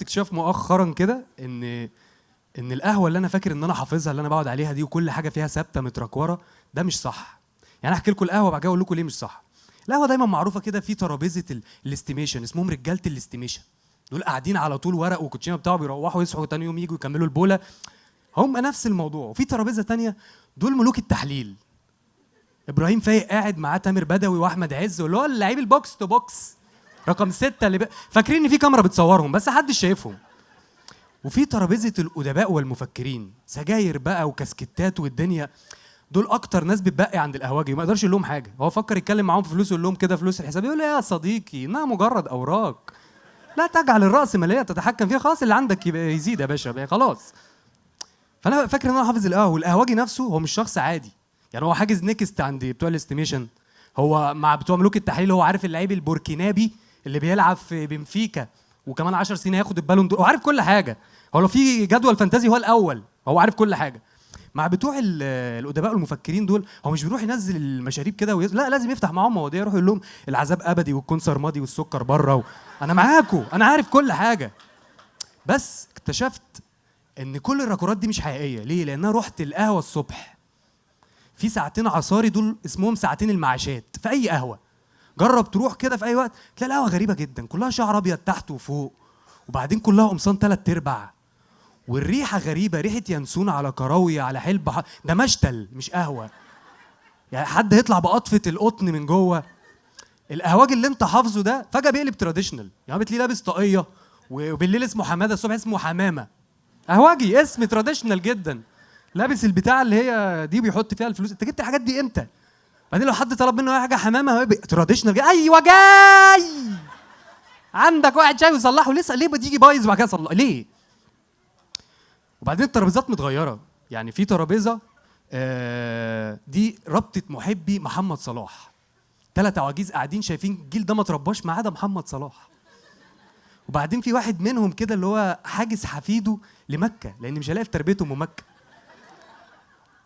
اكتشاف مؤخرا كده ان القهوه اللي انا فاكر ان انا حافظها اللي انا بقعد عليها دي وكل حاجه فيها ثابته متركوره، ده مش صح. يعني احكي لكم القهوه بعد كده اقول لكم ليه مش صح. القهوه دايما معروفه كده في ترابيزه الاستيميشن، اسمهم رجاله الاستيميشن. دول قاعدين على طول ورق وكوتشينه بتاعه، بيروحوا يصحوا تاني يوم يجوا يكملوا البوله، هم نفس الموضوع. وفي ترابيزه تانية دول ملوك التحليل. ابراهيم فايق قاعد معاه تامر بدوي واحمد عز، واللي هو اللعيب البوكس تو بوكس رقم 6 اللي فاكرين ان في كاميرا بتصورهم بس محدش شايفهم. وفي ترابيزه الادباء والمفكرين، سجاير بقى وكاسكتات والدنيا. دول اكتر ناس بتبقي عند القهوجي، ما يقدرش يقول لهم حاجه. هو فكر يتكلم معاهم في فلوس، يقول لهم كده فلوس الحساب، يقول يا صديقي انها مجرد اوراق، لا تجعل الراس ماليه تتحكم فيها، خلاص اللي عندك يبقى يزيد يا باشا خلاص. فانا فاكر ان انا حافظ القهوه. والقهوجي نفسه هو مش شخص عادي، يعني هو حاجز نيكست عند بتوع الاستيميشن، هو مع بتوع ملوك التحليل. هو عارف اللعيب البوركينابي اللي بيلعب في بنفيكا وكمان 10 سنين هياخد البالون دور، هو عارف كل حاجه. هو لو في جدول فانتازي هو الاول، هو عارف كل حاجه. مع بتوع الادباء والمفكرين دول هو مش بيروح ينزل المشاريب كده لا، لازم يفتح معاهم مواضيع، يروح يقول لهم العذاب ابدي والكون سرمدي والسكر بره انا معاكم، انا عارف كل حاجه. بس اكتشفت ان كل الراكورات دي مش حقيقيه. ليه؟ لان انا رحت القهوه الصبح في ساعتين عصاري، دول اسمهم ساعتين المعاشات في اي قهوه. جرب تروح كده في اي وقت تلاقي القهوه غريبه جدا، كلها شعر ابيض تحت وفوق، وبعدين كلها قمصان 3/4، والريحه غريبه، ريحه ينسون على كراويه على حلبه، ده مشتل مش قهوه. يعني حد هيطلع بقطفه القطن من جوه. القهواجي اللي انت حافظه ده فجاه بيقلب تراديشنال، يعني بتلاقيه لابس طاقيه وبالليل اسمه حماده، الصبح اسمه حمامه. قهواجي اسم تراديشنال جدا، لابس البتاع اللي هي دي بيحط فيها الفلوس. انت جبت الحاجات دي امتى؟ بعدين لو حد طلب منه اي حاجه حمامه تراديشنال، ايوه جاي عندك واحد شاي وصلحه، لسه ليه بتيجي بايظ وبعد كده صلحه ليه؟ وبعدين الترابيزات متغيره، يعني في ترابيزه دي رابطه محبي محمد صلاح، 3 عواجيز قاعدين شايفين الجيل ده ما ترباش ما عدا محمد صلاح. وبعدين في واحد منهم كده اللي هو حاجز حفيده لمكه لان مش هيلاقي في تربيته ام مكه.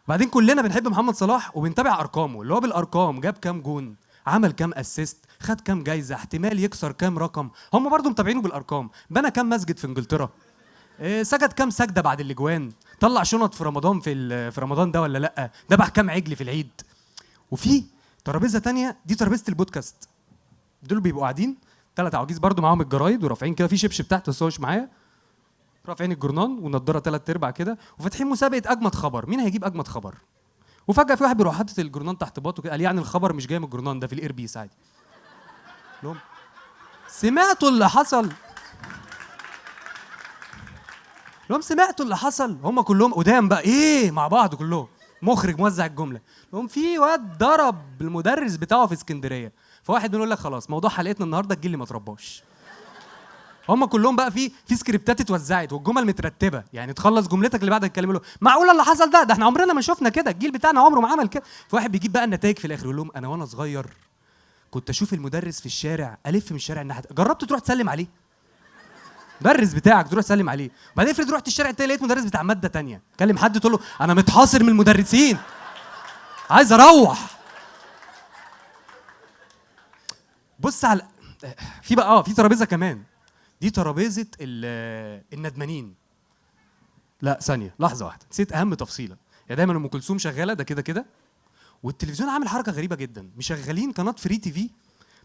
بعدين كلنا بنحب محمد صلاح وبنتابع ارقامه، اللي هو بالارقام جاب كام جون، عمل كام اسيست، خد كام جايزه، احتمال يكسر كام رقم. هم برضو متابعينه بالارقام، بنى كام مسجد في انجلترا، سجد كام سجده بعد الاجوان، طلع شنط في رمضان في رمضان ده ولا لا، ذبح كام عجل في العيد. وفي ترابيزه تانية دي ترابيزه البودكاست، دول بيبقوا قاعدين 3 عواجيز برضو معاهم الجرايد ورافعين كده في شبشب تحت بس هو مش معايا، رافعين الجورنان ونضاره 3/4 كده، وفاتحين مسابقه اجمد خبر، مين هيجيب اجمد خبر. وفجاه في واحد بيروح حاطط الجورنان تحت باطه كده، قال يعني الخبر مش جاي من الجورنان ده في الايربيس عادي. لهم سمعتوا اللي حصل؟ لهم سمعتوا اللي حصل؟ هم كلهم قدام بقى ايه مع بعض كلهم، مخرج موزع الجمله. لهم في واد ضرب المدرس بتاعه في اسكندريه، فواحد بيقول لك خلاص موضوع حلقتنا النهارده الجيل اللي ما ترباش. هم كلهم بقى في سكريبتات اتوزعت والجمل مترتبه، يعني تخلص جملتك اللي بعدها تتكلم له معقوله اللي حصل ده احنا عمرنا ما شفنا كده، الجيل بتاعنا عمره ما عمل كده. فواحد بيجيب بقى النتائج في الاخر يقول لهم انا وانا صغير كنت اشوف المدرس في الشارع الف من الشارع الناحيه، جربت تروح تسلم عليه؟ مدرس بتاعك تروح تسلم عليه، بعدين افرض رحت الشارع التاني لقيت مدرس بتاع ماده تانية، كلم حد تقول له انا متحاصر من المدرسين عايز اروح. بص على في بقى في ترابيزه كمان، دي ترابيزه الندمانين. لا ثانيه لحظه واحده، نسيت اهم تفصيله. يعني دايما ام كلثوم شغاله ده كده كده، والتلفزيون عامل حركه غريبه جدا، مشغلين قناه فري تي في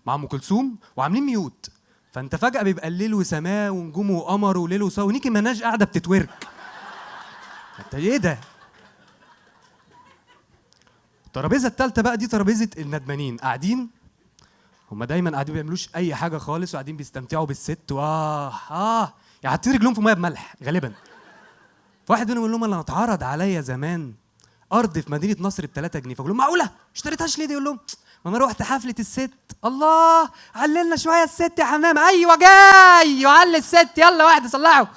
مع ام كلثوم وعاملين ميوت، فانت فجاه بيبقى الليل وسماء ونجوم وقمر وليل وسوا ونيكي مناج قاعده بتتورك. انت ايه ده؟ الترابيزه الثالثه بقى دي ترابيزه الندمانين، قاعدين هم دايما قاعدين ما بيعملوش اي حاجه خالص وقاعدين بيستمتعوا بالست يعني حاطين رجلهم في ميه بملح غالبا. فواحد منهم يقول لهم انا اتعرض عليا زمان ارض في مدينه نصر ب3 جنيه، فقول لهم معقوله اشتريتهاش ليه دي؟ يقول لهم ما انا رحت حفله الست، الله عللنا شويه الست يا حمام، ايوه جاي يعلي الست، يلا واحد صلحه.